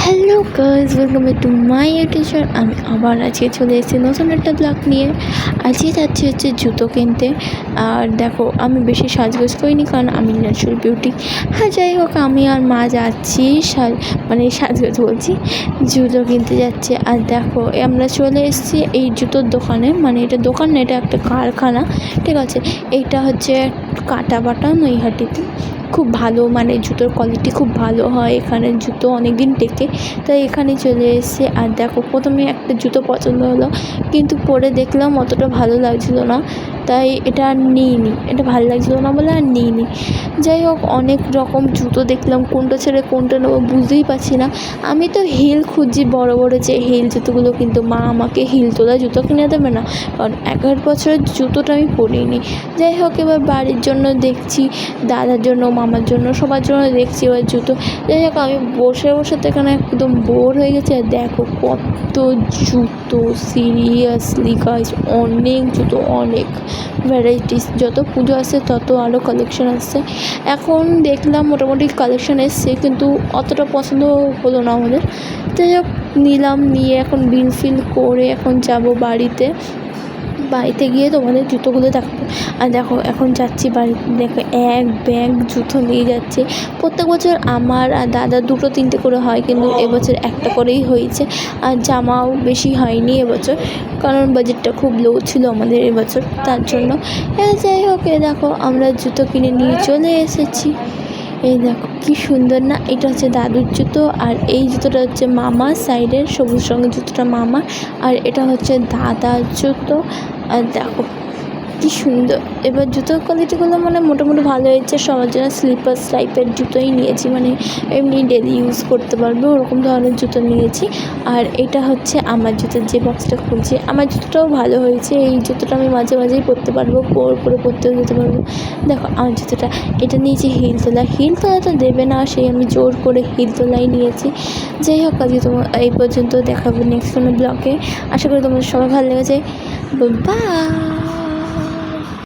Hello guys, welcome back to my YouTube channel. আমি আবার আজকে চলে এসেছি নতুন একটা ব্লগ নিয়ে। আজকে যাচ্ছি হচ্ছে জুতো কিনতে। আর দেখো, আমি বেশি সাজগোজ করিনি কারণ আমি ন্যাচারাল বিউটি। হ্যাঁ, যাই হোক, আমি আর মা যাচ্ছি সাজগোজ বলছি, জুতো কিনতে যাচ্ছি। আর দেখো, আমরা চলে এসেছি এই জুতোর দোকানে। মানে এটা দোকান না, এটা একটা কারখানা, ঠিক আছে। এইটা হচ্ছে কাটা বাটা নৈহাটিতে। খুব ভালো, মানে জুতোর কোয়ালিটি খুব ভালো হয় এখানে, জুতো অনেক দিন টেকে। তাই এখানে চলে এসেছি। আর দেখো, প্রথমে একটা জুতো পছন্দ হলো, কিন্তু পরে দেখলাম অতটা ভালো লাগছিলো না, তাই এটা আর নিইনি। এটা ভালো লাগছিলো না বলে আর নিইনি। যাই হোক, অনেক রকম জুতো দেখলাম, কোনটা ছেড়ে কোনটা নেবো বুঝতেই পারছি না। আমি তো হিল খুঁজছি, বড় বড় যে হিল জুতোগুলো, কিন্তু মা আমাকে হিল তোলা জুতো কিনে দেবে না, কারণ 11 বছরের জুতোটা আমি পরিনি। যাই হোক, এবার বাড়ির জন্য দেখছি, দাদার জন্য, মামার জন্য, সবার জন্য দেখছি এবার জুতো। যাই হোক, আমি বসে বসে তো এখানে একদম বোর হয়ে গেছি। আর দেখো কত জুতো, সিরিয়াসলি গাইস, অনেক জুতো, অনেক ভ্যারাইটিস। যত পুজো আসছে তত আরও কালেকশন আসছে। এখন দেখলাম মোটামুটি কালেকশন এসছে, কিন্তু অতটা পছন্দ হলো না আমাদের। যাই হোক, নিলাম, নিয়ে এখন বিল ফিল করে এখন যাব বাড়িতে গিয়ে তোমাদের জুতোগুলো দেখাবো। আর দেখো, এখন যাচ্ছি বাড়িতে, দেখো এক ব্যাগ জুতো নিয়ে যাচ্ছে। প্রত্যেক বছর আমার আর দাদার 2-3টে করে হয়, কিন্তু এবছর একটা করেই হয়েছে। আর জামাও বেশি হয়নি এবছর, কারণ বাজেটটা খুব লো ছিল আমাদের এবছর, তার জন্য। যাই হোক, দেখো আমরা জুতো কিনে নিয়ে চলে এসেছি। এই দেখো কি সুন্দর না, এটা হচ্ছে দাদুর জুতো। আর এই জুতোটা হচ্ছে মামার সাইডের সবুজ রঙের জুতোটা মামার, আর এটা হচ্ছে দাদার জুতো। আর দেখো কি সুন্দর। এবার জুতোর কোয়ালিটিগুলো মানে মোটামুটি ভালো হয়েছে। সবার জন্য স্লিপার্স টাইপের জুতোই নিয়েছি, মানে এমনি ডেলি ইউজ করতে পারবে ওরকম ধরনের জুতো নিয়েছি। আর এটা হচ্ছে আমার জুতোর যে বক্সটা খুলছি, আমার জুতোটাও ভালো হয়েছে। এই জুতোটা আমি মাঝে মাঝেই পরতে পারবো, পরে পরতেও যেতে পারবো। দেখো আমার জুতোটা, এটা নিয়েছি হিল তোলা। হিল তোলা তো দেবে না, সেই আমি জোর করে হিল তোলাই নিয়েছি। যাই হোক, আজকে তোমার এই পর্যন্ত, দেখাবো নেক্সট কোনো ব্লগে। আশা করি তোমাদের সবাই ভালো লেগেছে। বাই।